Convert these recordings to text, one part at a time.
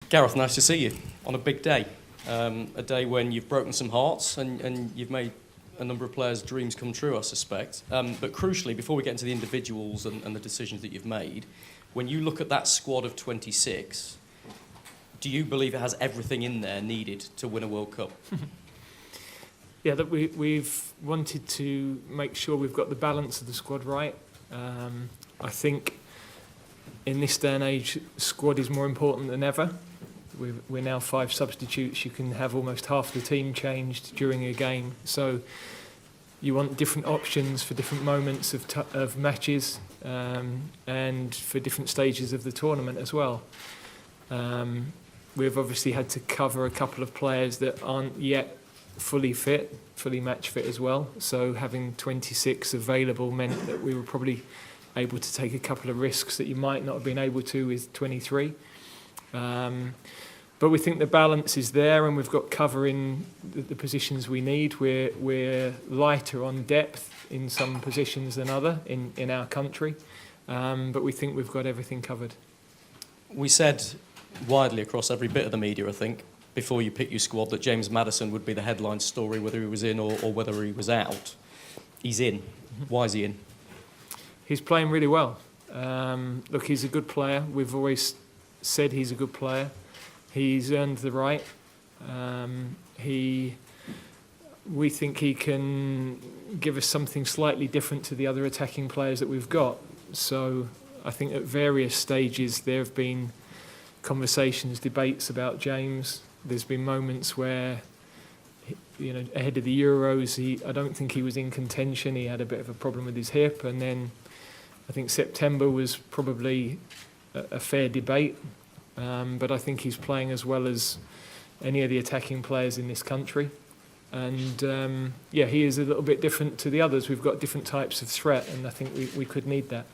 Gareth, nice to see you on a big day. A day when you've broken some hearts and you've made a number of players' dreams come true, I suspect. But crucially, before we get into the individuals and the decisions that you've made, when you look at that squad of 26, do you believe it has everything in there needed to win a World Cup? Yeah, that we've wanted to make sure we've got the balance of the squad right. I think in this day and age, squad is more important than ever. We're now 5 substitutes. You can have almost half the team changed during a game. So you want different options for different moments of matches and for different stages of the tournament as well. We've obviously had to cover a couple of players that aren't yet fully match fit as well. So having 26 available meant that we were probably able to take a couple of risks that you might not have been able to with 23. But we think the balance is there, and we've got cover in the positions we need. We're lighter on depth in some positions than other in our country, but we think we've got everything covered. We said widely across every bit of the media, I think, before you picked your squad, that James Maddison would be the headline story, whether he was in or whether he was out. He's in. Why is he in? He's playing really well. Look, he's a good player. We've always said he's a good player. He's earned the right. We think he can give us something slightly different to the other attacking players that we've got. So I think at various stages there have been conversations, debates about James. There's been moments where, ahead of the Euros, I don't think he was in contention. He had a bit of a problem with his hip, and then I think September was probably a fair debate. But I think he's playing as well as any of the attacking players in this country. And he is a little bit different to the others. We've got different types of threat, and I think we could need that.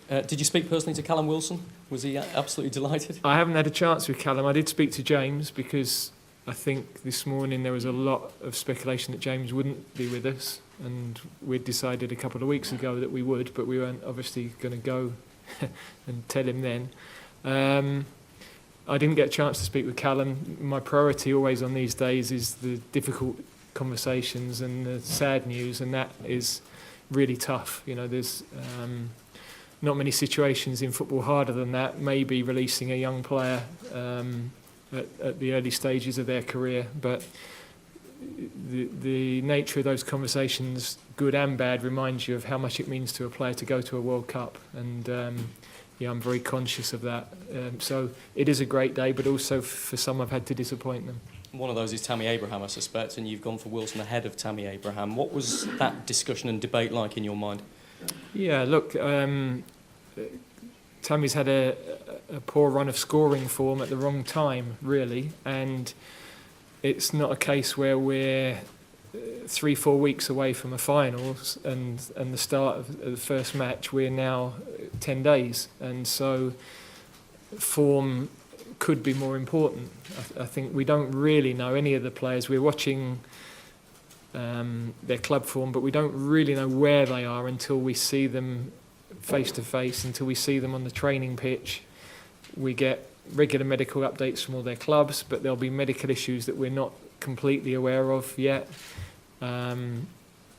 Did you speak personally to Callum Wilson? Was he absolutely delighted? I haven't had a chance with Callum. I did speak to James because I think this morning there was a lot of speculation that James wouldn't be with us, and we'd decided a couple of weeks ago that we would, but we weren't obviously going to go and tell him then. I didn't get a chance to speak with Callum. My priority always on these days is the difficult conversations and the sad news, and that is really tough. There's not many situations in football harder than that. Maybe releasing a young player at the early stages of their career, but the nature of those conversations, good and bad, reminds you of how much it means to a player to go to a World Cup, and I'm very conscious of that. So it is a great day, but also for some I've had to disappoint them. One of those is Tammy Abraham, I suspect, and you've gone for Wilson ahead of Tammy Abraham. What was that discussion and debate like in your mind? Yeah, look, Tammy's had a poor run of scoring form at the wrong time, really, and it's not a case where we're 3-4 weeks away from a finals and the start of the first match. We're now 10 days, and so form could be more important. I think we don't really know any of the players. We're watching their club form, but we don't really know where they are until we see them face to face, until we see them on the training pitch. We get regular medical updates from all their clubs, but there'll be medical issues that we're not completely aware of yet.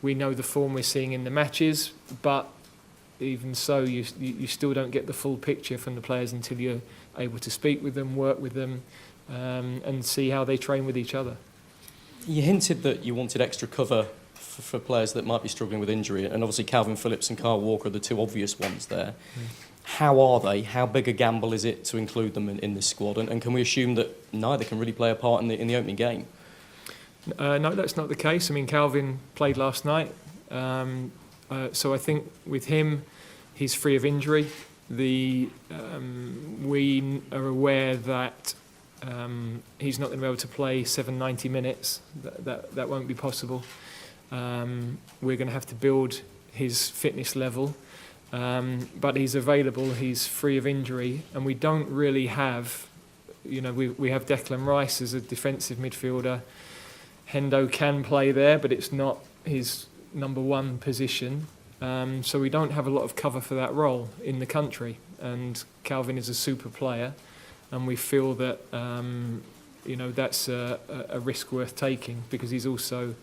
We know the form we're seeing in the matches, but even so, you still don't get the full picture from the players until you're able to speak with them, work with them, and see how they train with each other. You hinted that you wanted extra cover for players that might be struggling with injury, and obviously Calvin Phillips and Kyle Walker are the two obvious ones there. How are they? How big a gamble is it to include them in this squad? And can we assume that neither can really play a part in the opening game? No, that's not the case. I mean, Calvin played last night, so I think with him, he's free of injury. We are aware that he's not going to be able to play 90 minutes. That won't be possible. We're going to have to build his fitness level, but he's available. He's free of injury, and we don't really have. We have Declan Rice as a defensive midfielder. Hendo can play there, but it's not his number one position. So we don't have a lot of cover for that role in the country. And Calvin is a super player. and we feel that that's a risk worth taking, because he's also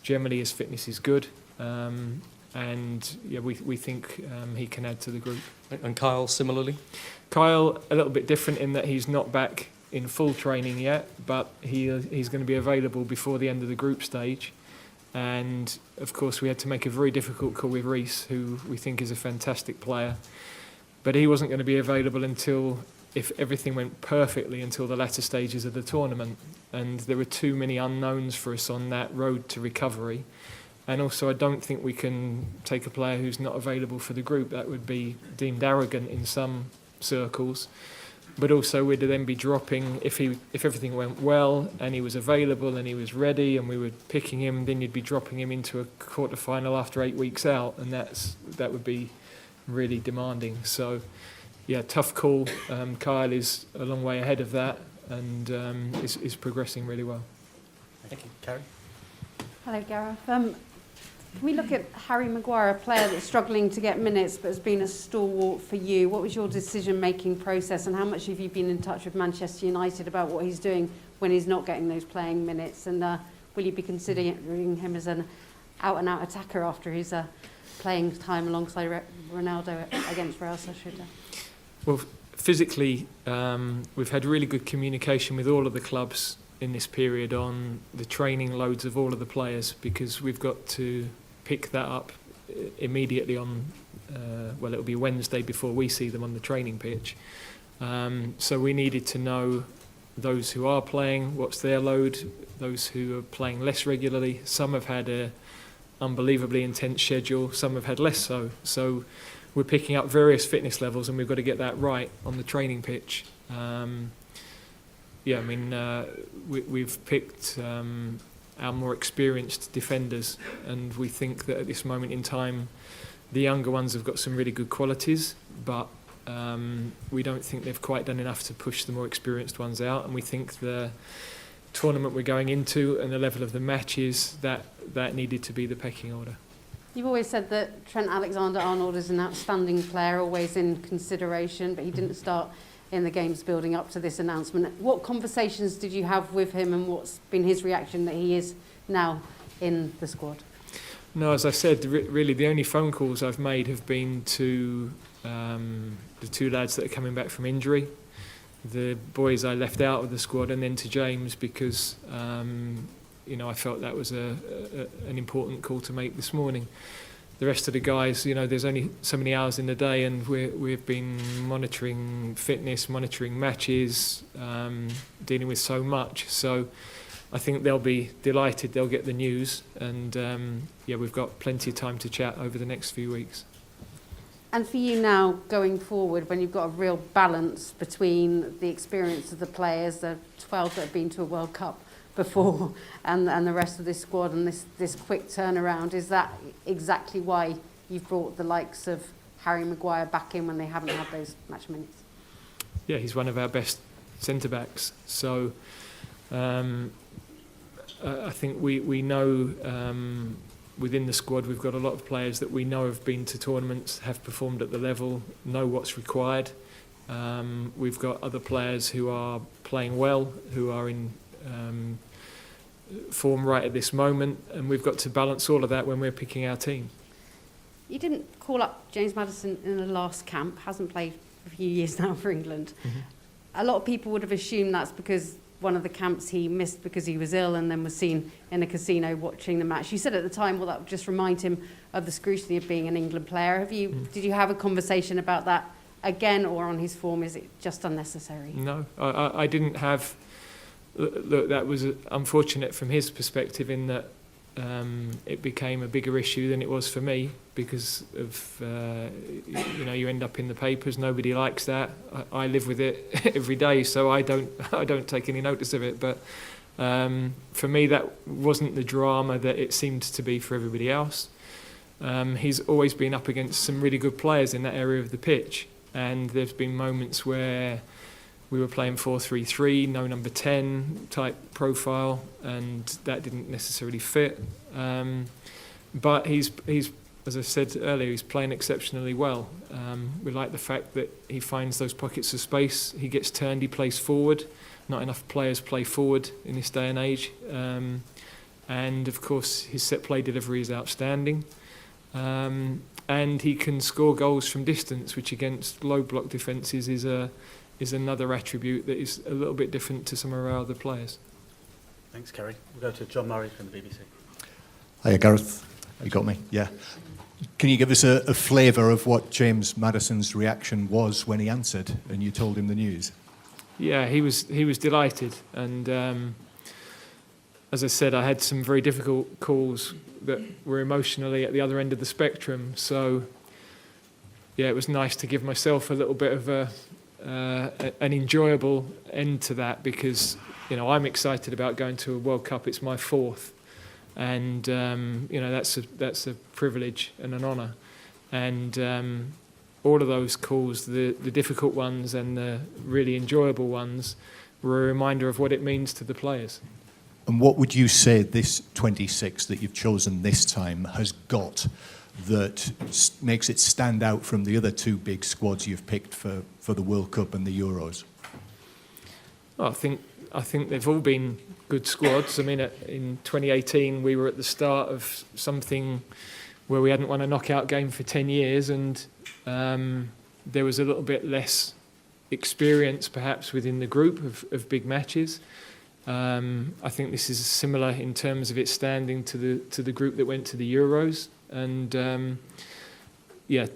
generally his fitness is good, and we think he can add to the group. And Kyle, similarly? Kyle, a little bit different in that he's not back in full training yet, but he's going to be available before the end of the group stage. And of course we had to make a very difficult call with Reece, who we think is a fantastic player, but he wasn't going to be available until, if everything went perfectly, until the latter stages of the tournament. And there were too many unknowns for us on that road to recovery. And also I don't think we can take a player who's not available for the group. That would be deemed arrogant in some circles. But also we'd then be dropping, if everything went well and he was available and he was ready and we were picking him, then you'd be dropping him into a quarter-final after 8 weeks out, and that would be really demanding. So, yeah, tough call. Kyle is a long way ahead of that and is progressing really well. Thank you. Karen? Hello, Gareth. Can we look at Harry Maguire, a player that's struggling to get minutes but has been a stalwart for you? What was your decision-making process, and how much have you been in touch with Manchester United about what he's doing when he's not getting those playing minutes? And will you be considering him as an out-and-out attacker after his playing time alongside Ronaldo against Real Sociedad? Well, physically, we've had really good communication with all of the clubs in this period on the training loads of all of the players, because we've got to pick that up immediately on, it'll be Wednesday before we see them on the training pitch. So we needed to know those who are playing, what's their load, those who are playing less regularly. Some have had a unbelievably intense schedule, some have had less so. So we're picking up various fitness levels, and we've got to get that right on the training pitch. We've picked our more experienced defenders, and we think that at this moment in time the younger ones have got some really good qualities, but we don't think they've quite done enough to push the more experienced ones out. And we think the tournament we're going into and the level of the matches, that needed to be the pecking order. You've always said that Trent Alexander-Arnold is an outstanding player, always in consideration, but he didn't start in the games building up to this announcement. What conversations did you have with him, and what's been his reaction that he is now in the squad? No, as I said, really the only phone calls I've made have been to the two lads that are coming back from injury, the boys I left out of the squad, and then to James, because I felt that was an important call to make this morning. The rest of the guys, there's only so many hours in the day, and we've been monitoring fitness, monitoring matches, dealing with so much. So I think they'll be delighted they'll get the news, and we've got plenty of time to chat over the next few weeks. And for you now, going forward, when you've got a real balance between the experience of the players, the 12 that have been to a World Cup before, and the rest of this squad, and this quick turnaround, is that exactly why you've brought the likes of Harry Maguire back in when they haven't had those match minutes? Yeah, he's one of our best centre-backs. So I think we know within the squad we've got a lot of players that we know have been to tournaments, have performed at the level, know what's required. We've got other players who are playing well, who are in form right at this moment, and we've got to balance all of that when we're picking our team. You didn't call up James Maddison in the last camp, hasn't played for a few years now for England. Mm-hmm. A lot of people would have assumed that's because one of the camps he missed because he was ill and then was seen in a casino watching the match. You said at the time, well, that would just remind him of the scrutiny of being an England player. Did you have a conversation about that again, or on his form, is it just unnecessary? No, I didn't have... Look, that was unfortunate from his perspective in that it became a bigger issue than it was for me because of, you end up in the papers, nobody likes that. I live with it every day, so I don't take any notice of it. But for me, that wasn't the drama that it seemed to be for everybody else. He's always been up against some really good players in that area of the pitch, and there's been moments where we were playing 4-3-3, no number 10 type profile, and that didn't necessarily fit. But he's as I said earlier, he's playing exceptionally well. We like the fact that he finds those pockets of space. He gets turned, he plays forward. Not enough players play forward in this day and age. And of course, his set play delivery is outstanding. And he can score goals from distance, which against low block defences is another attribute that is a little bit different to some of our other players. Thanks, Kerry. We'll go to John Murray from the BBC. Hiya, Gareth. You got me? Yeah. Can you give us a flavour of what James Maddison's reaction was when he answered and you told him the news? Yeah, he was delighted, and as I said, I had some very difficult calls that were emotionally at the other end of the spectrum. So, yeah, it was nice to give myself a little bit of an enjoyable end to that, because I'm excited about going to a World Cup. It's my fourth, and that's a privilege and an honour. And all of those calls, the difficult ones and the really enjoyable ones, were a reminder of what it means to the players. And what would you say this 26 that you've chosen this time has got that makes it stand out from the other two big squads you've picked for the World Cup and the Euros? Well, I think they've all been good squads. I mean, in 2018 we were at the start of something where we hadn't won a knockout game for 10 years, and there was a little bit less experience perhaps within the group of big matches. I think this is similar in terms of its standing to the group that went to the Euros, and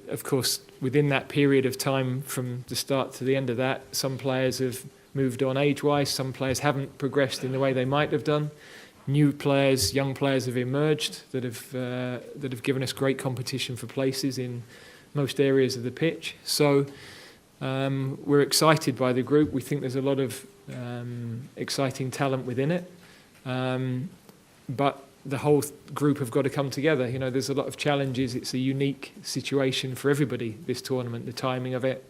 of course, within that period of time from the start to the end of that, some players have moved on age-wise, some players haven't progressed in the way they might have done. New players, young players have emerged that have given us great competition for places in most areas of the pitch. So we're excited by the group. We think there's a lot of exciting talent within it, but the whole group have got to come together. There's a lot of challenges. It's a unique situation for everybody, this tournament, the timing of it,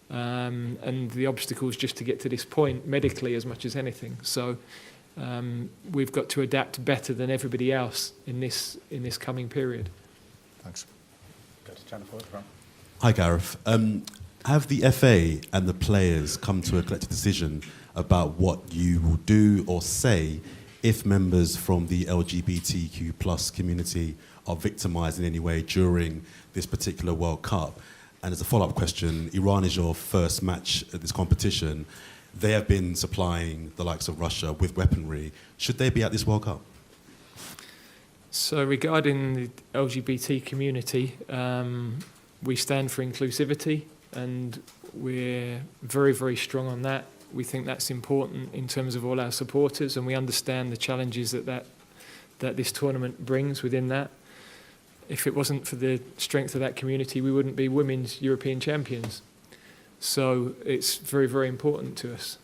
and the obstacles just to get to this point medically as much as anything. So we've got to adapt better than everybody else in this coming period. Thanks. Go to Channel 4 at the front. Hi, Gareth. Have the FA and the players come to a collective decision about what you will do or say if members from the LGBTQ plus community are victimised in any way during this particular World Cup? And as a follow-up question, Iran is your first match at this competition. They have been supplying the likes of Russia with weaponry. Should they be at this World Cup? So regarding the LGBT community, we stand for inclusivity, and we're very, very strong on that. We think that's important in terms of all our supporters, and we understand the challenges that this tournament brings within that. If it wasn't for the strength of that community, we wouldn't be women's European champions. So it's very, very important to us.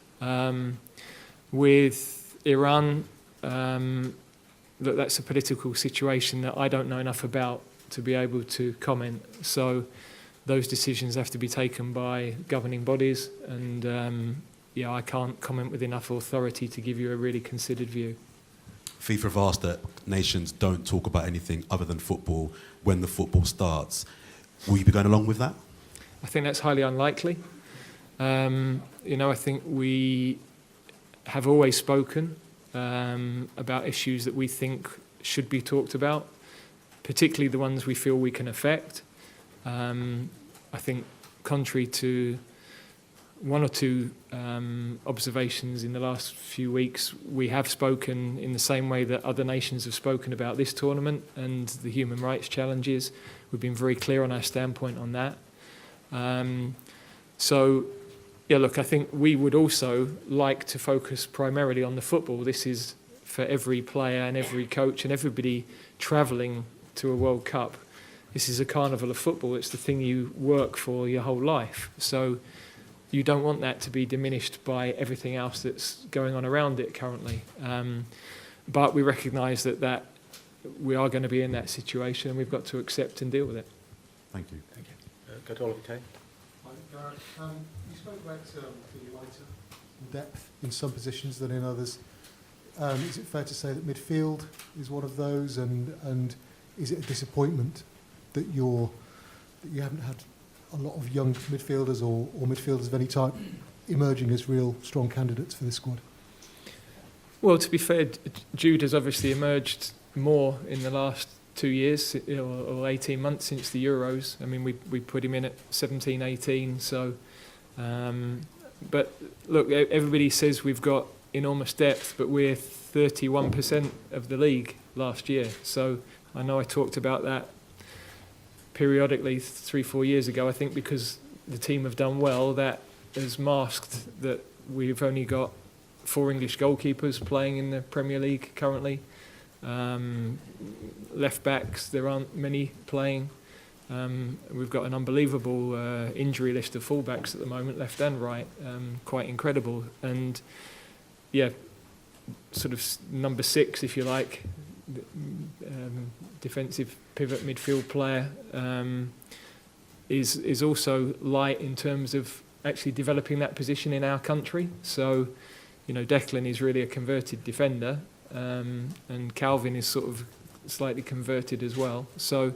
With Iran, that's a political situation that I don't know enough about to be able to comment. So those decisions have to be taken by governing bodies, and I can't comment with enough authority to give you a really considered view. FIFA have asked that nations don't talk about anything other than football when the football starts. Will you be going along with that? I think that's highly unlikely. I think we have always spoken about issues that we think should be talked about, particularly the ones we feel we can affect. I think contrary to one or two observations in the last few weeks, we have spoken in the same way that other nations have spoken about this tournament and the human rights challenges. We've been very clear on our standpoint on that. I think we would also like to focus primarily on the football. This is for every player and every coach and everybody travelling to a World Cup. This is a carnival of football. It's the thing you work for your whole life. So you don't want that to be diminished by everything else that's going on around it currently. But we recognise that we are going to be in that situation, and we've got to accept and deal with it. Thank you. Thank you. Go to Oliver Kay. Hi, Gareth. You spoke about being lighter in depth in some positions than in others. Is it fair to say that midfield is one of those, and is it a disappointment that you haven't had a lot of young midfielders or midfielders of any type emerging as real strong candidates for this squad? Well, to be fair, Jude has obviously emerged more in the last 2 years or 18 months since the Euros. I mean, we put him in at 17, 18. So, but look, everybody says we've got enormous depth, but we're 31% of the league last year. So I know I talked about that periodically 3-4 years ago. I think because the team have done well, that has masked that we've only got 4 English goalkeepers playing in the Premier League currently. Left backs, there aren't many playing. We've got an unbelievable injury list of fullbacks at the moment, left and right, quite incredible. And yeah, sort of number 6, if you like, defensive pivot midfield player, is also light in terms of actually developing that position in our country. So, you know, Declan is really a converted defender, and Calvin is sort of slightly converted as well. So,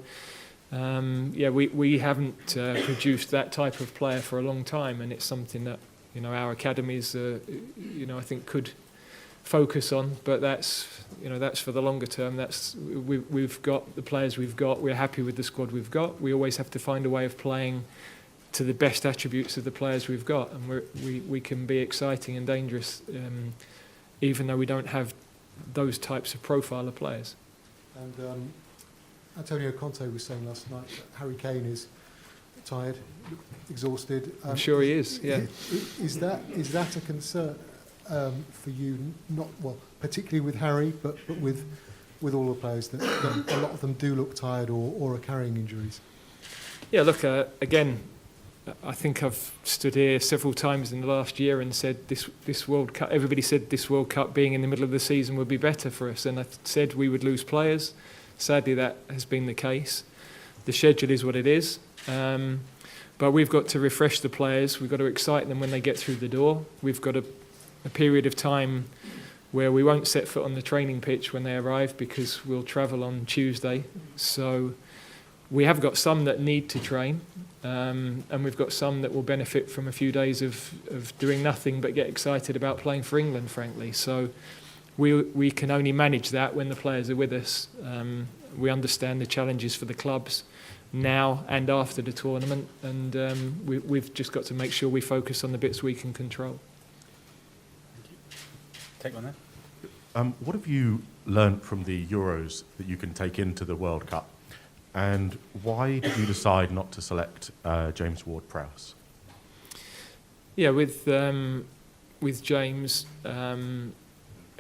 yeah, we haven't produced that type of player for a long time, and it's something that, you know, our academies, you know, I think could focus on. But that's, you know, that's for the longer term. We've got the players we've got. We're happy with the squad we've got. We always have to find a way of playing to the best attributes of the players we've got, and we can be exciting and dangerous, even though we don't have those types of profile of players. And Antonio Conte was saying last night that Harry Kane is tired, exhausted. I'm sure he is. Yeah. Is that a concern for you? Not well, particularly with Harry, but with all the players that a lot of them do look tired or are carrying injuries. Yeah. Look, again, I think I've stood here several times in the last year and said this World Cup, everybody said this World Cup being in the middle of the season would be better for us, and I said we would lose players. Sadly, that has been the case. The schedule is what it is, but we've got to refresh the players. We've got to excite them when they get through the door. We've got a period of time where we won't set foot on the training pitch when they arrive because we'll travel on Tuesday. So we have got some that need to train. And we've got some that will benefit from a few days of doing nothing but get excited about playing for England, frankly. So we can only manage that when the players are with us. We understand the challenges for the clubs now and after the tournament, and we've just got to make sure we focus on the bits we can control. Thank you. Take one there. What have you learnt from the Euros that you can take into the World Cup? And why did you decide not to select James Ward-Prowse? Yeah, with James,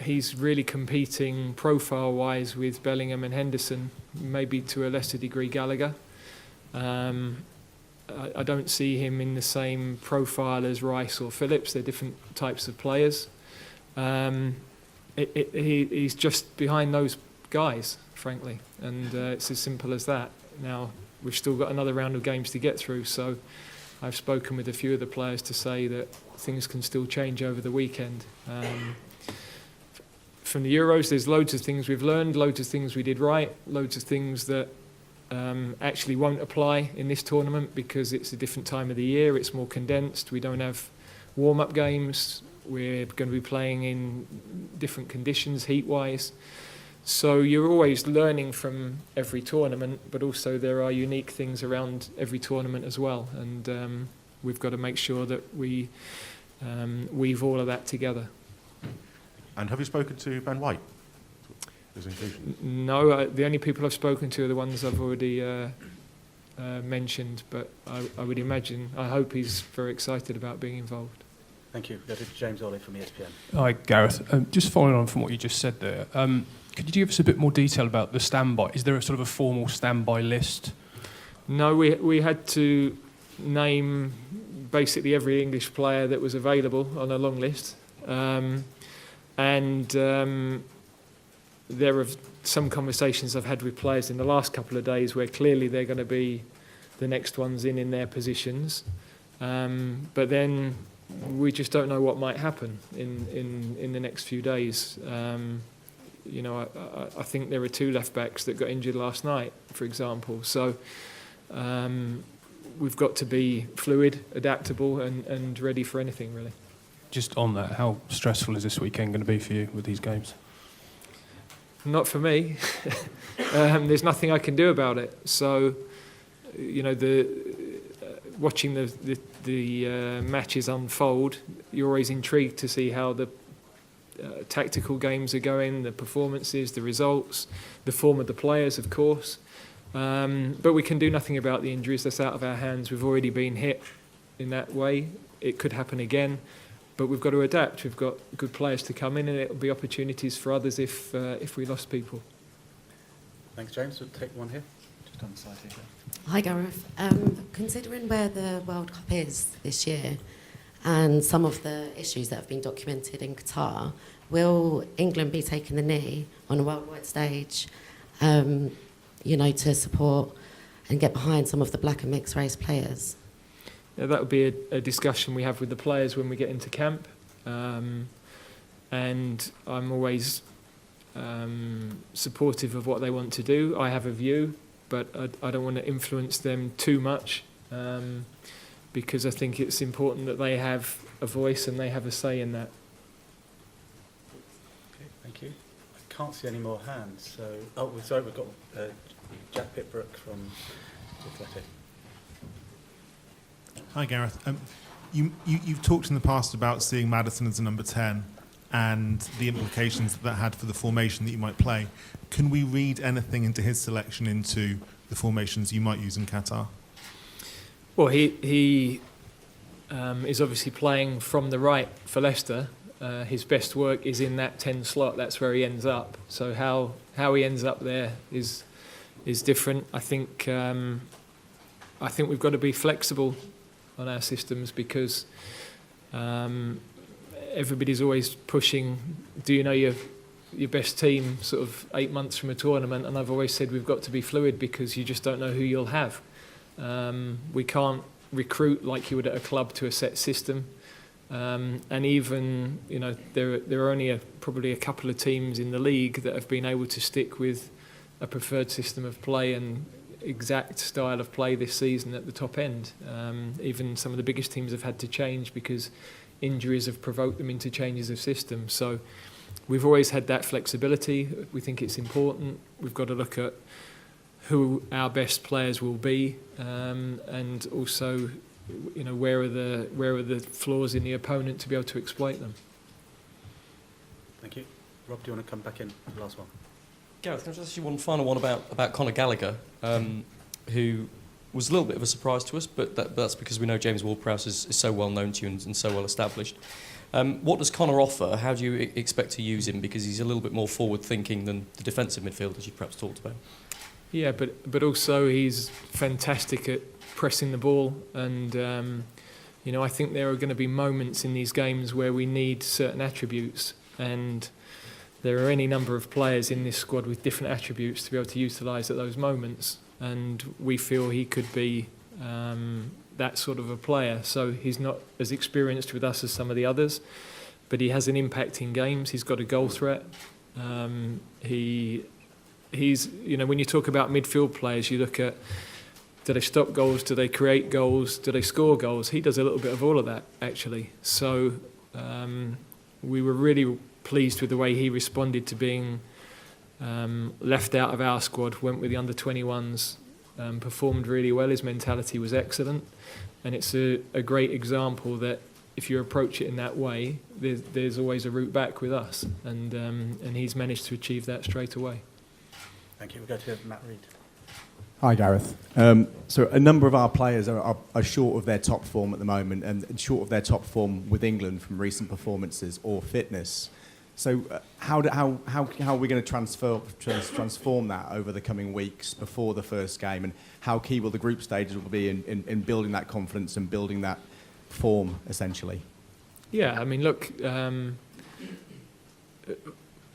he's really competing profile-wise with Bellingham and Henderson, maybe to a lesser degree Gallagher. I don't see him in the same profile as Rice or Phillips. They're different types of players. He's just behind those guys, frankly, and it's as simple as that. Now, we've still got another round of games to get through, so I've spoken with a few of the players to say that things can still change over the weekend. From the Euros, there's loads of things we've learned, loads of things we did right, loads of things that actually won't apply in this tournament because it's a different time of the year, it's more condensed, we don't have warm-up games, we're going to be playing in different conditions heat-wise. So you're always learning from every tournament, but also there are unique things around every tournament as well, and we've got to make sure that we weave all of that together. And have you spoken to Ben White? His inclusion? No, the only people I've spoken to are the ones I've already mentioned, but I would imagine, I hope he's very excited about being involved. Thank you. Go to James Ollie from ESPN. Hi, Gareth. Just following on from what you just said there, could you give us a bit more detail about the standby? Is there a sort of a formal standby list? No, we had to name basically every English player that was available on a long list. There are some conversations I've had with players in the last couple of days where clearly they're going to be the next ones in their positions. But then we just don't know what might happen in the next few days. I think there are 2 left backs that got injured last night, for example. So we've got to be fluid, adaptable, and ready for anything, really. Just on that, how stressful is this weekend going to be for you with these games? Not for me. There's nothing I can do about it. So, watching the matches unfold, you're always intrigued to see how the tactical games are going, the performances, the results, the form of the players, of course. But we can do nothing about the injuries. That's out of our hands. We've already been hit in that way. It could happen again. But we've got to adapt. We've got good players to come in, and it'll be opportunities for others if we lost people. Thanks, James. We'll take one here. Just on the side here. Hi, Gareth. Considering where the World Cup is this year and some of the issues that have been documented in Qatar, will England be taking the knee on a worldwide stage, to support and get behind some of the black and mixed race players? Yeah, that would be a discussion we have with the players when we get into camp. And I'm always supportive of what they want to do. I have a view, but I don't want to influence them too much because I think it's important that they have a voice and they have a say in that. Okay, thank you. I can't see any more hands. So, sorry, we've got Jack Pitbrook from Athletic. Hi, Gareth. You've talked in the past about seeing Maddison as a number 10 and the implications that had for the formation that you might play. Can we read anything into his selection into the formations you might use in Qatar? Well, he is obviously playing from the right for Leicester. His best work is in that 10 slot. That's where he ends up. So how he ends up there is different. I think we've got to be flexible on our systems because everybody's always pushing, do you know your best team sort of 8 months from a tournament? And I've always said we've got to be fluid because you just don't know who you'll have. We can't recruit like you would at a club to a set system. And even, there are only probably a couple of teams in the league that have been able to stick with a preferred system of play and exact style of play this season at the top end. Even some of the biggest teams have had to change because injuries have provoked them into changes of system. So we've always had that flexibility. We think it's important. We've got to look at who our best players will be, and also, where are the flaws in the opponent to be able to exploit them. Thank you. Rob, do you want to come back in for the last one? Gareth, can I just ask you one final one about Conor Gallagher, who was a little bit of a surprise to us, but that's because we know James Ward-Prowse is so well known to you and so well established. What does Conor offer? How do you expect to use him? Because he's a little bit more forward-thinking than the defensive midfielders you perhaps talked about. Yeah, but also he's fantastic at pressing the ball, and I think there are going to be moments in these games where we need certain attributes, and there are any number of players in this squad with different attributes to be able to utilise at those moments, and we feel he could be that sort of a player. So he's not as experienced with us as some of the others, but he has an impact in games. He's got a goal threat. He's when you talk about midfield players, you look at, do they stop goals, do they create goals, do they score goals? He does a little bit of all of that, actually. So we were really pleased with the way he responded to being left out of our squad, went with the under-21s, performed really well. His mentality was excellent, and it's a great example that if you approach it in that way, there's always a route back with us, and he's managed to achieve that straight away. Thank you. We'll go to Matt Reed. Hi, Gareth. So a number of our players are short of their top form at the moment, and short of their top form with England from recent performances or fitness. So how are we going to transform that over the coming weeks before the first game, and how key will the group stages will be in building that confidence and building that form, essentially? Yeah, I mean, look,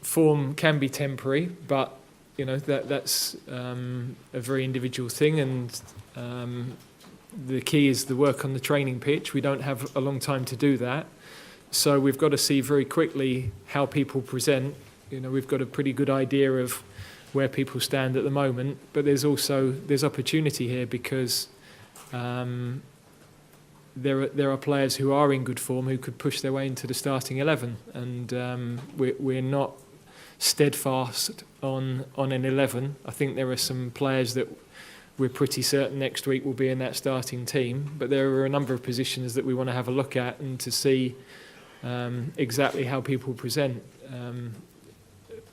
form can be temporary, but that's a very individual thing, and the key is the work on the training pitch. We don't have a long time to do that, so we've got to see very quickly how people present we've got a pretty good idea of where people stand at the moment, but there's opportunity here because there are players who are in good form who could push their way into the starting 11, and we're not steadfast on an 11. I think there are some players that we're pretty certain next week will be in that starting team, but there are a number of positions that we want to have a look at and to see exactly how people present.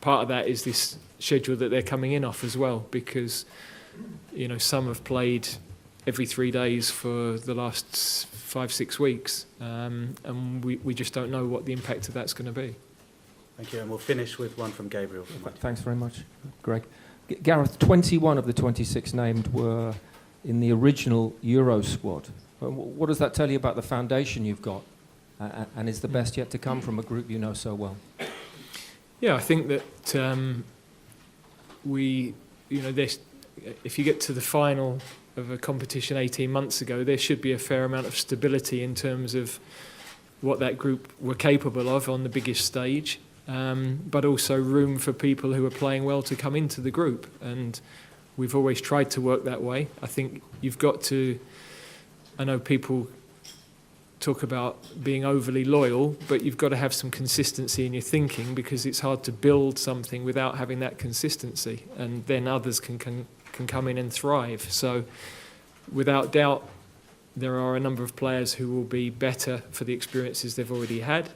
Part of that is this schedule that they're coming in off as well, because some have played every 3 days for the last 5-6 weeks, and we just don't know what the impact of that's going to be. Thank you, and we'll finish with one from Gabriel. Thanks very much, Greg. Gareth, 21 of the 26 named were in the original Euro squad. What does that tell you about the foundation you've got, and is the best yet to come from a group you know so well? Yeah, I think that if you get to the final of a competition 18 months ago, there should be a fair amount of stability in terms of what that group were capable of on the biggest stage, but also room for people who are playing well to come into the group. And we've always tried to work that way. I think you've got to, I know people talk about being overly loyal, but you've got to have some consistency in your thinking, because it's hard to build something without having that consistency, and then others can come in and thrive. So without doubt, there are a number of players who will be better for the experiences they've already had.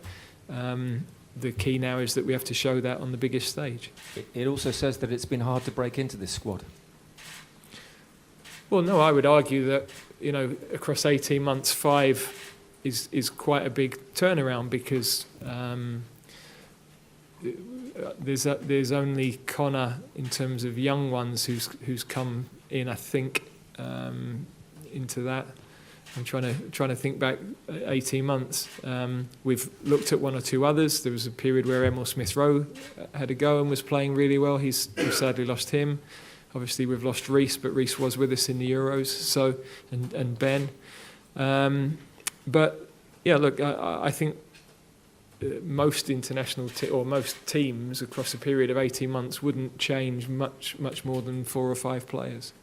The key now is that we have to show that on the biggest stage. It also says that it's been hard to break into this squad. Well, no, I would argue that, across 18 months, 5 is quite a big turnaround, because there's only Connor in terms of young ones who's come in, I think, into that. I'm trying to think back 18 months. We've looked at one or two others. There was a period where Emil Smith-Rowe had a go and was playing really well. We've sadly lost him. Obviously, we've lost Reece, but Reece was with us in the Euros. So, and Ben. But yeah, look, I think most international or most teams across a period of 18 months wouldn't change much more than 4 or 5 players.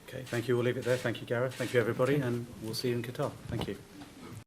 Okay, thank you. We'll leave it there. Thank you, Gareth. Thank you, everybody, and we'll see you in Qatar. Thank you.